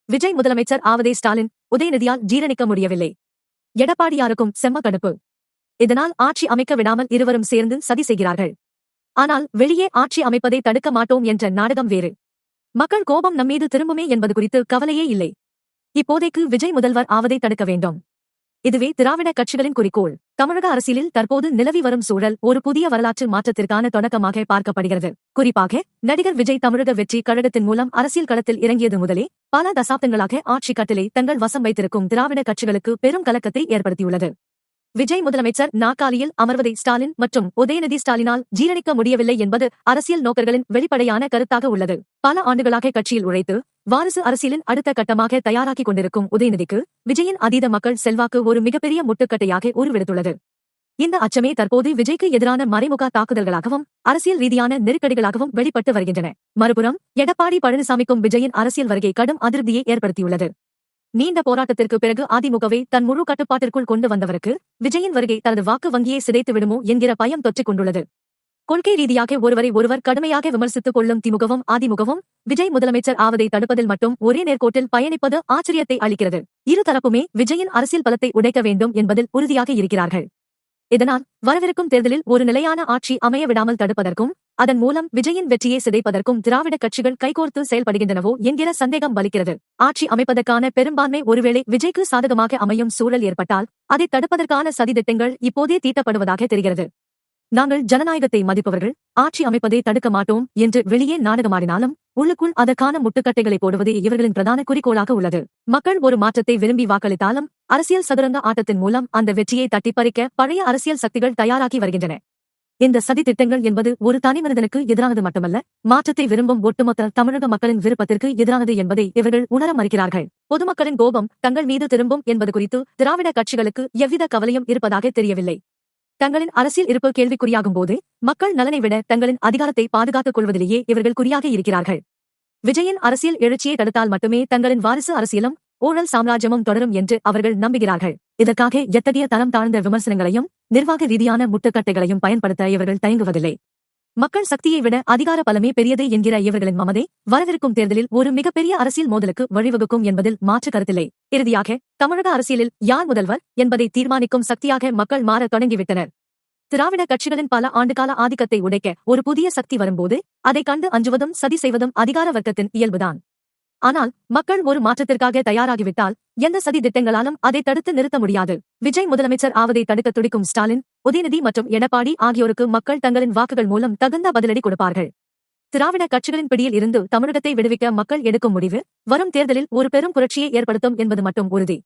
விஜய் முதலமைச்சர் ஆவதை ஸ்டாலின் உதயநிதியால் ஜீரணிக்க முடியவில்லை. எடப்பாடியாருக்கும் செம்ம கடுப்பு. இதனால் ஆட்சி அமைக்க விடாமல் இருவரும் சேர்ந்து சதி செய்கிறார்கள். ஆனால் வெளியே ஆட்சி அமைப்பதை தடுக்க மாட்டோம் என்ற நாடகம் வேறு. மக்கள் கோபம் நம்மீது திரும்புமே என்பது குறித்து கவலையே இல்லை. இப்போதைக்கு விஜய் முதல்வர் ஆவதை தடுக்க வேண்டும். இதுவே திராவிட கட்சிகளின் குறிக்கோள். தமிழக அரசியலில் தற்போது நிலவி வரும் சூழல் ஒரு புதிய வரலாற்று மாற்றத்திற்கான தொடக்கமாக பார்க்கப்படுகிறது. குறிப்பாக நடிகர் விஜய் தமிழக வெற்றி கழகத்தின் மூலம் அரசியல் களத்தில் இறங்கியது முதலே பல தசாப்தங்களாக ஆட்சி கட்டளை தங்கள் வசம் வைத்திருக்கும் திராவிட கட்சிகளுக்கு பெரும் கலக்கத்தை ஏற்படுத்தியுள்ளது. விஜய் முதலமைச்சர் நாற்காலியில் அமர்வதை ஸ்டாலின் மற்றும் உதயநிதி ஸ்டாலினால் ஜீரணிக்க முடியவில்லை என்பது அரசியல் நோக்கர்களின் வெளிப்படையான கருத்தாக உள்ளது. பல ஆண்டுகளாக கட்சியில் உழைத்து வாரிசு அரசியலின் அடுத்த கட்டமாக தயாராகிக் கொண்டிருக்கும் உதயநிதிக்கு விஜயின் அதீத மக்கள் செல்வாக்கு ஒரு மிகப்பெரிய முட்டுக்கட்டையாக உருவெடுத்துள்ளது. இந்த அச்சமே தற்போது விஜய்க்கு எதிரான மறைமுக தாக்குதல்களாகவும் அரசியல் ரீதியான நெருக்கடிகளாகவும் வெளிப்பட்டு வருகின்றன. மறுபுறம் எடப்பாடி பழனிசாமிக்கும் விஜயின் அரசியல் வருகை கடும் அதிருப்தியை ஏற்படுத்தியுள்ளது. நீண்ட போராட்டத்திற்கு பிறகு அதிமுகவை தன் முழு கட்டுப்பாட்டிற்குள் கொண்டு வந்தவருக்கு விஜயின் வருகை தனது வாக்கு வங்கியை சிதைத்து விடுமோ என்கிற பயம் தொற்றிக் கொண்டுள்ளது. கொள்கை ரீதியாக ஒருவரை ஒருவர் கடுமையாக விமர்சித்துக் கொள்ளும் திமுகவும் அதிமுகவும் விஜய் முதலமைச்சர் ஆவதை தடுப்பதில் மட்டும் ஒரே நேர்கோட்டில் பயணிப்பது ஆச்சரியத்தை அளிக்கிறது. இருதரப்புமே விஜயின் அரசியல் பலத்தை உடைக்க வேண்டும் என்பதில் உறுதியாக இருக்கிறார்கள். இதனால் வரவிருக்கும் தேர்தலில் ஒரு நிலையான ஆட்சி அமைய விடாமல் தடுப்பதற்கும் அதன் மூலம் விஜயின் வெற்றியை சிதைப்பதற்கும் திராவிட கட்சிகள் கைகோர்த்து செயல்படுகின்றனவோ என்கிற சந்தேகம் பலிக்கிறது. ஆட்சி அமைப்பதற்கான பெரும்பான்மை ஒருவேளை விஜய்க்கு சாதகமாக அமையும் சூழல் ஏற்பட்டால் அதை தடுப்பதற்கான சதித்திட்டங்கள் இப்போதே தீட்டப்படுவதாக தெரிகிறது. நாங்கள் ஜனநாயகத்தை மதிப்பவர்கள், ஆட்சி அமைப்பதை தடுக்க மாட்டோம் என்று வெளியே நாடகமாடினாலும் உள்ளுக்குள் அதற்கான முட்டுக்கட்டைகளை போடுவதே இவர்களின் பிரதான குறிக்கோளாக உள்ளது. மக்கள் ஒரு மாற்றத்தை விரும்பி வாக்களித்தாலும் அரசியல் சதுரங்க ஆட்டத்தின் மூலம் அந்த வெற்றியை தட்டிப்பறிக்க பழைய அரசியல் சக்திகள் தயாராகி வருகின்றன. இந்த சதி திட்டங்கள் என்பது ஒரு தனிமனிதனுக்கு எதிரானது மட்டுமல்ல, மாற்றத்தை விரும்பும் ஒட்டுமொத்த தமிழக மக்களின் விருப்பத்திற்கு எதிரானது என்பதை இவர்கள் உணர மறுக்கிறார்கள். பொதுமக்களின் கோபம் தங்கள் மீது திரும்பும் என்பது குறித்து திராவிட கட்சிகளுக்கு எவ்வித கவலையும் இருப்பதாக தெரியவில்லை. தங்களின் அரசியல் இருப்பு கேள்விக்குறியாகும் போது மக்கள் நலனை விட தங்களின் அதிகாரத்தை பாதுகாத்துக் கொள்வதிலேயே இவர்கள் குறியாக இருக்கிறார்கள். விஜயின் அரசியல் எழுச்சியை தடுத்தால் மட்டுமே தங்களின் வாரிசு அரசியலும் ஊழல் சாம்ராஜ்யமும் தொடரும் என்று அவர்கள் நம்புகிறார்கள். இதற்காக எத்தகைய தரம் தாழ்ந்த விமர்சனங்களையும் நிர்வாக ரீதியான முட்டுக்கட்டைகளையும் பயன்படுத்த இவர்கள் தயங்குவதில்லை. மக்கள் சக்தியை விட அதிகார பலமே பெரியது என்கிற இவர்களின் மமதை வரவிருக்கும் தேர்தலில் ஒரு மிகப்பெரிய அரசியல் மோதலுக்கு வழிவகுக்கும் என்பதில் மாற்று கருத்தில்லை. இறுதியாக தமிழக அரசியலில் யார் முதல்வர் என்பதை தீர்மானிக்கும் சக்தியாக மக்கள் மாறத் தொடங்கிவிட்டனர். திராவிட கட்சிகளின் பல ஆண்டுகால ஆதிக்கத்தை உடைக்க ஒரு புதிய சக்தி வரும்போது அதை கண்டு அஞ்சுவதும் சதி செய்வதும் அதிகார வர்க்கத்தின் இயல்புதான். ஆனால் மக்கள் ஒரு மாற்றத்திற்காக தயாராகிவிட்டால் எந்த சதி திட்டங்களாலும் அதை தடுத்து நிறுத்த முடியாது. விஜய் முதலமைச்சர் ஆவதை தடுக்க துடிக்கும் ஸ்டாலின், உதயநிதி மற்றும் எடப்பாடி ஆகியோருக்கு மக்கள் தங்களின் வாக்குகள் மூலம் தகுந்த பதிலடி கொடுப்பார்கள். திராவிட கட்சிகளின் பிடியில் இருந்து தமிழகத்தை விடுவிக்க மக்கள் எடுக்கும் முடிவு வரும் தேர்தலில் ஒரு பெரும் புரட்சியை ஏற்படுத்தும் என்பது மட்டும் உறுதி.